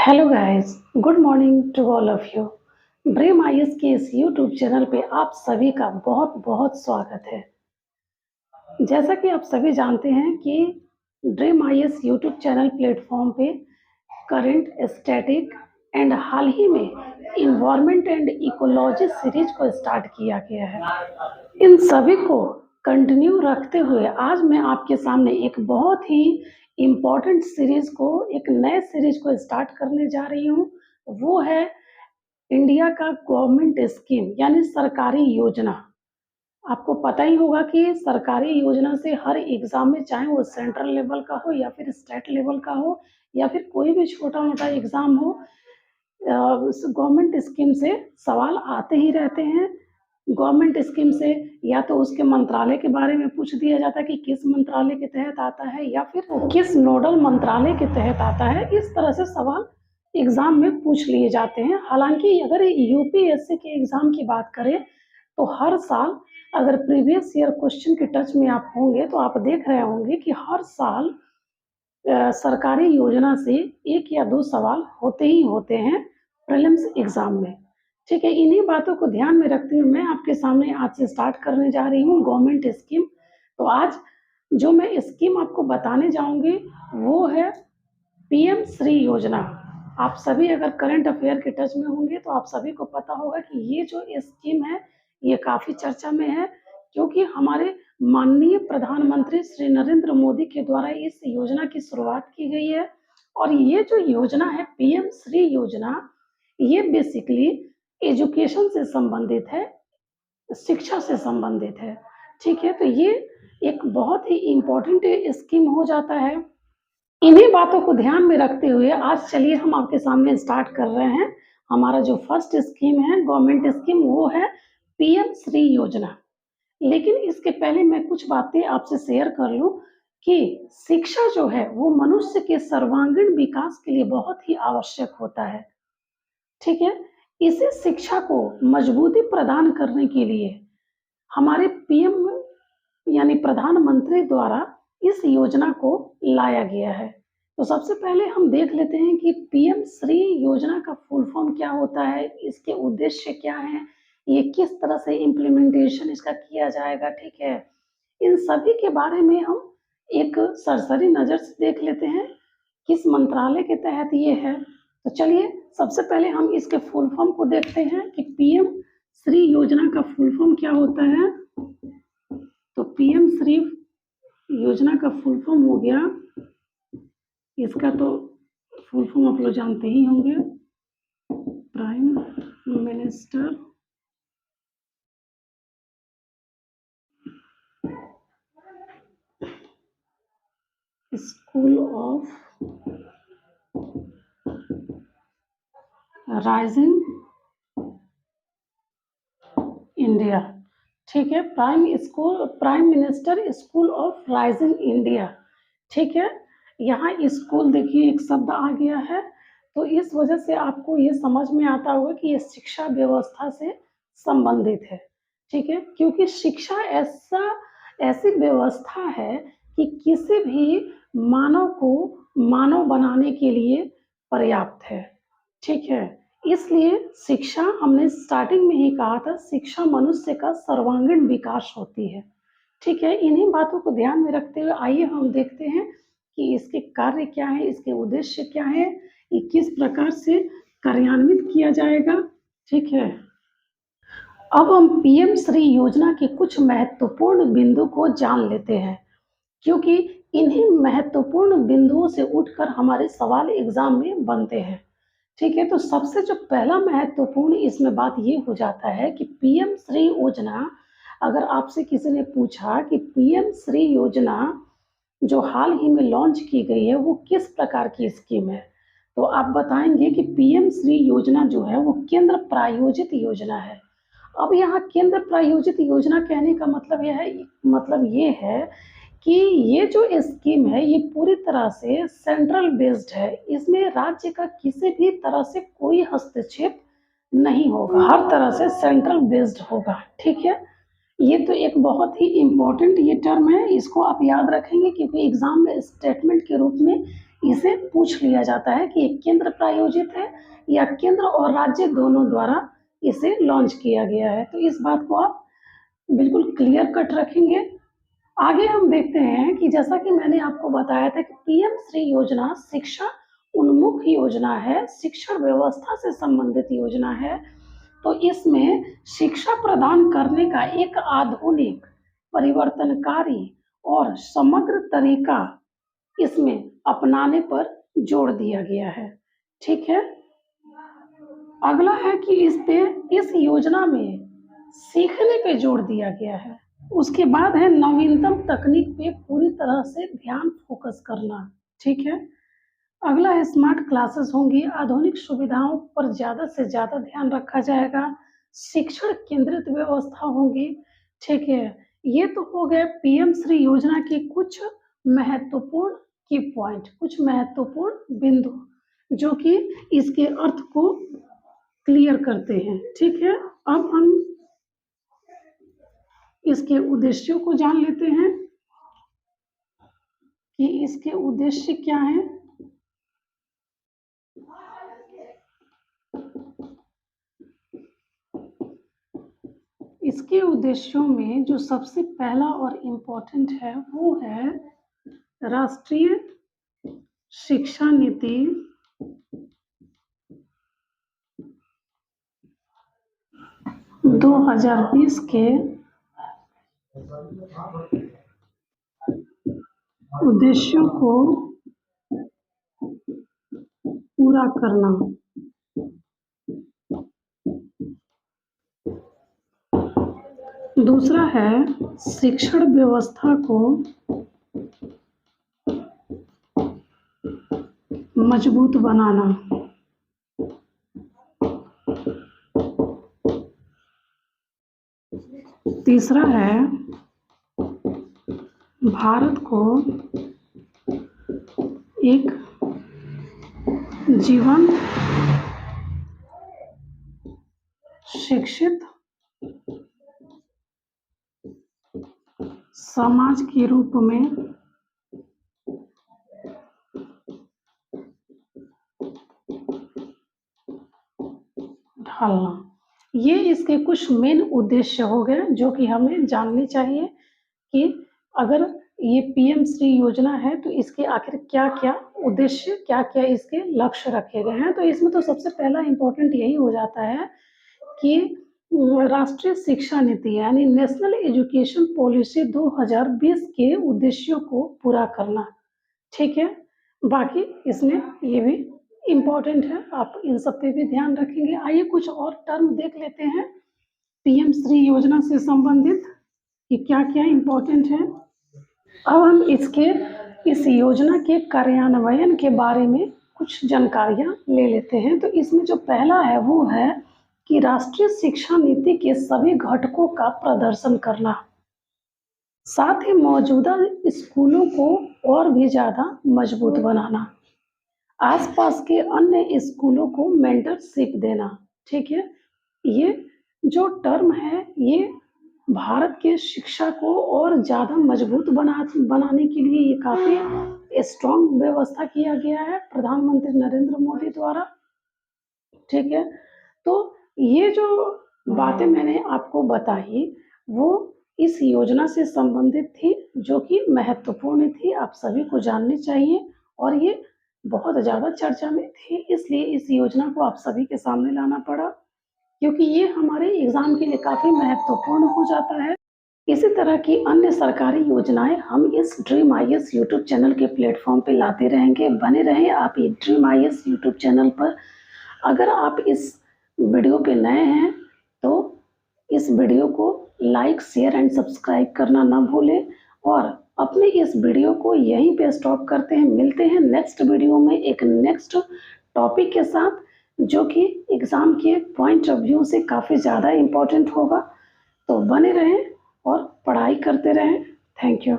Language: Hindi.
Hello guys, good morning to all of you. Dream IAS के इस यूट्यूब चैनल पे आप सभी का बहुत-बहुत स्वागत है। जैसा कि आप सभी जानते हैं कि dream IAS YouTube channel platform पे करंट, स्टैटिक एंड हाल ही में इन्वायरमेंट एंड इकोलॉजी सीरीज को स्टार्ट किया गया है। इन सभी को कंटिन्यू रखते हुए आज मैं आपके सामने एक बहुत ही इम्पोर्टेंट सीरीज को एक नए सीरीज को स्टार्ट करने जा रही हूँ। वो है इंडिया का गवर्नमेंट स्कीम यानी सरकारी योजना। आपको पता ही होगा कि सरकारी योजना से हर एग्जाम में चाहे वो सेंट्रल लेवल का हो या फिर स्टेट लेवल का हो या फिर कोई भी छोटा मोटा एग्जाम हो, गवर्नमेंट स्कीम से सवाल आते ही रहते हैं। गवर्नमेंट स्कीम से या तो उसके मंत्रालय के बारे में पूछ दिया जाता है कि किस मंत्रालय के तहत आता है या फिर किस नोडल मंत्रालय के तहत आता है। इस तरह से सवाल एग्जाम में पूछ लिए जाते हैं। हालांकि अगर यूपीएससी के एग्जाम की बात करें तो हर साल अगर प्रीवियस ईयर क्वेश्चन के टच में आप होंगे तो आप देख रहे होंगे कि हर साल सरकारी योजना से एक या दो सवाल होते ही होते हैं प्रीलिम्स एग्जाम में। ठीक है, इन्हीं बातों को ध्यान में रखते हुए मैं आपके सामने आज से स्टार्ट करने जा रही हूँ गवर्नमेंट स्कीम। तो आज जो मैं स्कीम आपको बताने जाऊंगी वो है पीएम श्री योजना। आप सभी अगर करंट अफेयर के टच में होंगे तो आप सभी को पता होगा कि ये जो स्कीम है ये काफ़ी चर्चा में है, क्योंकि हमारे माननीय प्रधानमंत्री श्री नरेंद्र मोदी के द्वारा इस योजना की शुरुआत की गई है। और ये जो योजना है पीएम श्री योजना, ये बेसिकली एजुकेशन से संबंधित है, शिक्षा से संबंधित है। ठीक है, तो ये एक बहुत ही इम्पोर्टेंट स्कीम हो जाता है। इन्हीं बातों को ध्यान में रखते हुए आज चलिए हम आपके सामने स्टार्ट कर रहे हैं। हमारा जो फर्स्ट स्कीम है गवर्नमेंट स्कीम वो है पीएम श्री योजना। लेकिन इसके पहले मैं कुछ बातें आपसे शेयर कर लूं कि शिक्षा जो है वो मनुष्य के सर्वांगीण विकास के लिए बहुत ही आवश्यक होता है। ठीक है, इसी शिक्षा को मजबूती प्रदान करने के लिए हमारे पीएम यानी प्रधानमंत्री द्वारा इस योजना को लाया गया है। तो सबसे पहले हम देख लेते हैं कि पीएम श्री योजना का फुल फॉर्म क्या होता है, इसके उद्देश्य क्या है, ये किस तरह से इम्प्लीमेंटेशन इसका किया जाएगा। ठीक है, इन सभी के बारे में हम एक सरसरी नज़र से देख लेते हैं किस मंत्रालय के तहत ये है। तो चलिए सबसे पहले हम इसके फुल फॉर्म को देखते हैं कि पीएम श्री योजना का फुल फॉर्म क्या होता है। तो पीएम श्री योजना का फुल फॉर्म हो गया, इसका तो फुल फॉर्म आप लोग जानते ही होंगे, prime minister school of rising India. ठीक है, prime minister school of rising India. ठीक है, यहाँ स्कूल देखिए एक शब्द आ गया है, तो इस वजह से आपको ये समझ में आता होगा कि ये शिक्षा व्यवस्था से संबंधित है। ठीक है, क्योंकि शिक्षा ऐसी व्यवस्था है कि किसी भी मानव को मानव बनाने के लिए पर्याप्त है। ठीक है, इसलिए शिक्षा, हमने स्टार्टिंग में ही कहा था, शिक्षा मनुष्य का सर्वांगीण विकास होती है। ठीक है, इन्हीं बातों को ध्यान में रखते हुए आइए हम देखते हैं कि इसके कार्य क्या है, इसके उद्देश्य क्या है, ये किस प्रकार से कार्यान्वित किया जाएगा। ठीक है, अब हम पीएम श्री योजना के कुछ महत्वपूर्ण बिंदु को जान लेते हैं, क्योंकि इन्हीं महत्वपूर्ण बिंदुओं से उठकर हमारे सवाल एग्जाम में बनते हैं। ठीक है, तो सबसे जो पहला महत्वपूर्ण इसमें बात ये हो जाता है कि पीएम श्री योजना, अगर आपसे किसी ने पूछा कि पीएम श्री योजना जो हाल ही में लॉन्च की गई है वो किस प्रकार की स्कीम है, तो आप बताएंगे कि पीएम श्री योजना जो है वो केंद्र प्रायोजित योजना है। अब यहाँ केंद्र प्रायोजित योजना कहने का मतलब ये है कि ये जो स्कीम है ये पूरी तरह से सेंट्रल बेस्ड है, इसमें राज्य का किसी भी तरह से कोई हस्तक्षेप नहीं होगा, हर तरह से सेंट्रल बेस्ड होगा। ठीक है, ये तो एक बहुत ही इम्पोर्टेंट ये टर्म है, इसको आप याद रखेंगे क्योंकि एग्जाम में स्टेटमेंट के रूप में इसे पूछ लिया जाता है कि ये केंद्र प्रायोजित है या केंद्र और राज्य दोनों द्वारा इसे लॉन्च किया गया है। तो इस बात को आप बिल्कुल क्लियर कट रखेंगे। आगे हम देखते हैं कि जैसा कि मैंने आपको बताया था कि पीएम श्री योजना शिक्षा उन्मुख योजना है, शिक्षण व्यवस्था से संबंधित योजना है। तो इसमें शिक्षा प्रदान करने का एक आधुनिक, परिवर्तनकारी और समग्र तरीका इसमें अपनाने पर जोर दिया गया है। ठीक है। अगला है कि इस योजना में सीखने पे जोर दिया गया है। उसके बाद है नवीनतम तकनीक पे पूरी तरह से ध्यान फोकस करना। ठीक है। अगला है स्मार्ट क्लासेस होंगी, आधुनिक सुविधाओं पर ज़्यादा से ज़्यादा ध्यान रखा जाएगा, शिक्षण केंद्रित व्यवस्था होगी। ठीक है। ये तो हो गए पीएम श्री योजना के कुछ महत्वपूर्ण की पॉइंट, कुछ महत्वपूर्ण बिंदु जो कि इसके अर्थ को क्लियर करते हैं। ठीक है। अब हम इसके उद्देश्यों को जान लेते हैं कि इसके उद्देश्य क्या हैं। इसके उद्देश्यों में जो सबसे पहला और इम्पोर्टेंट है वो है राष्ट्रीय शिक्षा नीति 2020 के उद्देश्यों को पूरा करना। दूसरा है शिक्षण व्यवस्था को मजबूत बनाना। तीसरा है भारत को एक जीवन शिक्षित समाज के रूप में ढालना। ये इसके कुछ मेन उद्देश्य हो गए जो कि हमें जानने चाहिए कि अगर ये पीएम श्री योजना है तो इसके आखिर क्या क्या उद्देश्य, क्या क्या इसके लक्ष्य रखे गए हैं। तो इसमें तो सबसे पहला इम्पोर्टेंट यही हो जाता है कि राष्ट्रीय शिक्षा नीति यानी नेशनल एजुकेशन पॉलिसी 2020 के उद्देश्यों को पूरा करना। ठीक है। बाकी इसमें ये भी इम्पोर्टेंट है, आप इन सब पे भी ध्यान रखेंगे। आइए कुछ और टर्म देख लेते हैं पीएम श्री योजना से संबंधित कि क्या क्या इम्पोर्टेंट है। अब हम इस योजना के कार्यान्वयन के बारे में कुछ जानकारियां ले लेते हैं। तो इसमें जो पहला है वो है कि राष्ट्रीय शिक्षा नीति के सभी घटकों का प्रदर्शन करना, साथ ही मौजूदा स्कूलों को और भी ज़्यादा मजबूत बनाना, आसपास के अन्य स्कूलों को मेंटरशिप देना। ठीक है। ये जो टर्म है ये भारत के शिक्षा को और ज़्यादा मजबूत बनाने के लिए ये काफ़ी स्ट्रॉन्ग व्यवस्था किया गया है प्रधानमंत्री नरेंद्र मोदी द्वारा। ठीक है। तो ये जो बातें मैंने आपको बताई वो इस योजना से संबंधित थी जो कि महत्वपूर्ण थी, आप सभी को जाननी चाहिए और ये बहुत ज़्यादा चर्चा में थी, इसलिए इस योजना को आप सभी के सामने लाना पड़ा क्योंकि ये हमारे एग्ज़ाम के लिए काफ़ी महत्वपूर्ण हो जाता है। इसी तरह की अन्य सरकारी योजनाएं हम इस ड्रीम आईएएस यूट्यूब चैनल के प्लेटफॉर्म पे लाते रहेंगे। बने रहें आप ये ड्रीम आईएएस यूट्यूब चैनल पर। अगर आप इस वीडियो पे नए हैं तो इस वीडियो को लाइक, शेयर एंड सब्सक्राइब करना ना भूलें और अपने इस वीडियो को यहीं पे स्टॉप करते हैं। मिलते हैं नेक्स्ट वीडियो में एक नेक्स्ट टॉपिक के साथ जो कि एग्ज़ाम के पॉइंट ऑफ व्यू से काफ़ी ज़्यादा इम्पोर्टेंट होगा। तो बने रहें और पढ़ाई करते रहें। Thank you.